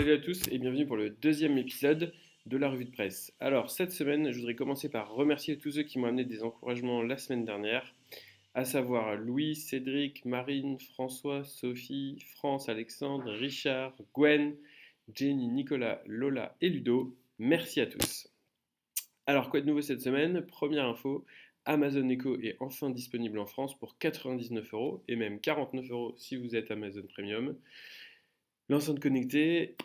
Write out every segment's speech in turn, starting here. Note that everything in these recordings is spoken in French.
Salut à tous et bienvenue pour le deuxième épisode de la revue de presse. Alors cette semaine, je voudrais commencer par remercier tous ceux qui m'ont amené des encouragements la semaine dernière, à savoir Louis, Cédric, Marine, François, Sophie, France, Alexandre, Richard, Gwen, Jenny, Nicolas, Lola et Ludo. Merci à tous. Alors quoi de nouveau cette semaine? Première info, Amazon Echo est enfin disponible en France pour 99 € et même 49 € si vous êtes Amazon Premium. L'enceinte connectée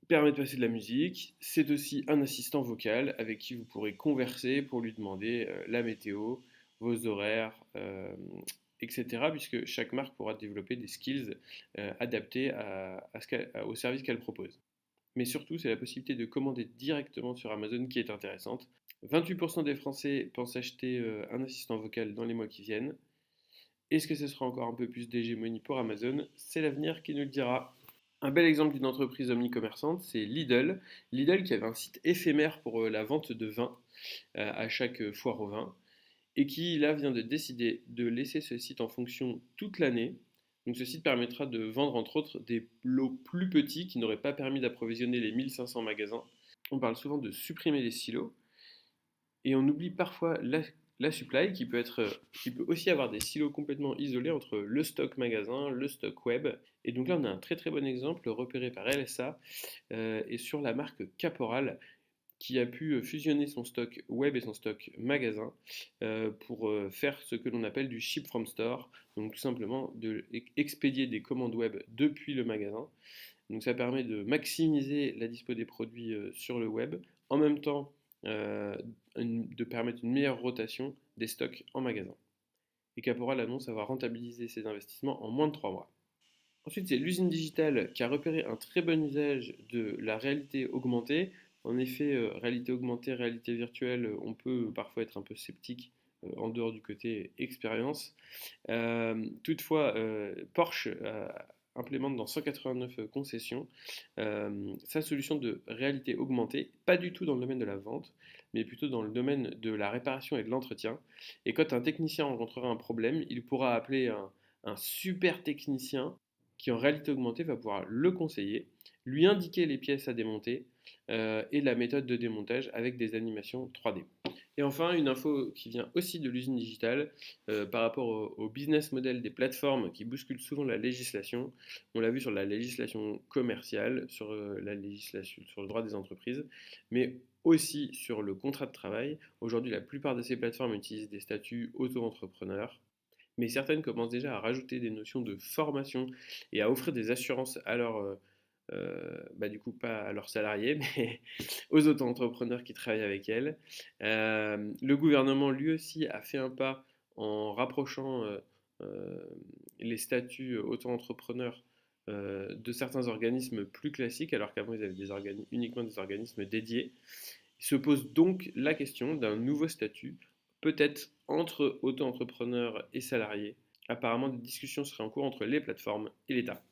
permet de passer de la musique. C'est aussi un assistant vocal avec qui vous pourrez converser pour lui demander la météo, vos horaires, etc. Puisque chaque marque pourra développer des skills adaptés au service qu'elle propose. Mais surtout, c'est la possibilité de commander directement sur Amazon qui est intéressante. 28% des Français pensent acheter un assistant vocal dans les mois qui viennent. Est-ce que ce sera encore un peu plus d'hégémonie pour Amazon? C'est l'avenir qui nous le dira. Un bel exemple d'une entreprise omnicommerçante, c'est Lidl. Lidl qui avait un site éphémère pour la vente de vin à chaque foire au vin et qui là vient de décider de laisser ce site en fonction toute l'année. Donc ce site permettra de vendre entre autres des lots plus petits qui n'auraient pas permis d'approvisionner les 1500 magasins. On parle souvent de supprimer les silos et on oublie parfois la supply qui peut aussi avoir des silos complètement isolés entre le stock magasin, le stock web. Et donc là, on a un très très bon exemple repéré par LSA et sur la marque Caporal qui a pu fusionner son stock web et son stock magasin pour faire ce que l'on appelle du ship from store, donc tout simplement de expédier des commandes web depuis le magasin. Donc ça permet de maximiser la dispo des produits sur le web, en même temps euh, de permettre une meilleure rotation des stocks en magasin. Et Caporal annonce avoir rentabilisé ses investissements en moins de 3 mois. Ensuite, c'est l'usine digitale qui a repéré un très bon usage de la réalité augmentée. En effet, réalité augmentée, réalité virtuelle, on peut parfois être un peu sceptique en dehors du côté expérience. Toutefois, Porsche implémente dans 189 concessions sa solution de réalité augmentée, pas du tout dans le domaine de la vente, mais plutôt dans le domaine de la réparation et de l'entretien. Et quand un technicien rencontrera un problème, il pourra appeler un super technicien qui en réalité augmentée va pouvoir le conseiller, lui indiquer les pièces à démonter et la méthode de démontage avec des animations 3D. Et enfin, une info qui vient aussi de l'usine digitale par rapport au business model des plateformes qui bousculent souvent la législation. On l'a vu sur la législation commerciale, sur la législation, sur le droit des entreprises, mais aussi sur le contrat de travail. Aujourd'hui, la plupart de ces plateformes utilisent des statuts auto-entrepreneurs, mais certaines commencent déjà à rajouter des notions de formation et à offrir des assurances à leurs du coup pas à leurs salariés, mais aux auto-entrepreneurs qui travaillent avec elles. Le gouvernement lui aussi a fait un pas en rapprochant euh, les statuts auto-entrepreneurs de certains organismes plus classiques, alors qu'avant ils avaient uniquement des organismes dédiés. Il se pose donc la question d'un nouveau statut, peut-être entre auto-entrepreneurs et salariés. Apparemment, des discussions seraient en cours entre les plateformes et l'État.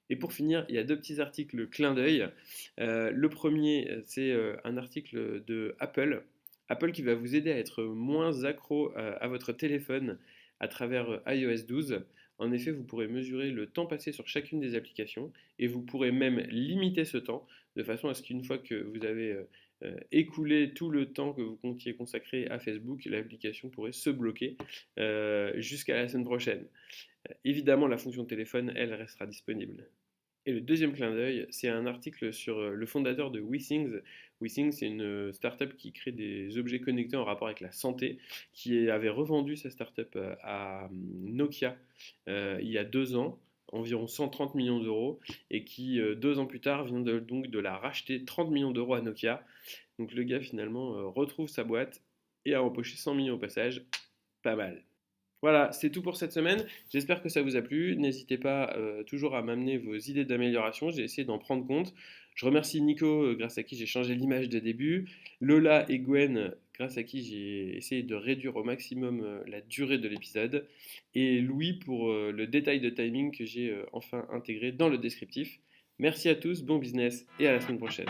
Et pour finir, il y a deux petits articles clin d'œil. Le premier, c'est un article de Apple. Apple qui va vous aider à être moins accro à votre téléphone à travers iOS 12. En effet, vous pourrez mesurer le temps passé sur chacune des applications et vous pourrez même limiter ce temps de façon à ce qu'une fois que vous avez écoulé tout le temps que vous comptiez consacrer à Facebook, l'application pourrait se bloquer jusqu'à la semaine prochaine. Évidemment, la fonction téléphone, elle, restera disponible. Et le deuxième clin d'œil, c'est un article sur le fondateur de WeThings. WeThings, c'est une startup qui crée des objets connectés en rapport avec la santé, qui avait revendu sa startup à Nokia il y a 2 ans, environ 130 millions d'euros, et qui 2 ans plus tard vient donc de la racheter 30 millions d'euros à Nokia. Donc le gars finalement retrouve sa boîte et a empoché 100 millions au passage. Pas mal. Voilà, c'est tout pour cette semaine. J'espère que ça vous a plu. N'hésitez pas toujours à m'amener vos idées d'amélioration. J'ai essayé d'en prendre compte. Je remercie Nico, grâce à qui j'ai changé l'image de début. Lola et Gwen, grâce à qui j'ai essayé de réduire au maximum la durée de l'épisode. Et Louis pour le détail de timing que j'ai enfin intégré dans le descriptif. Merci à tous, bon business et à la semaine prochaine.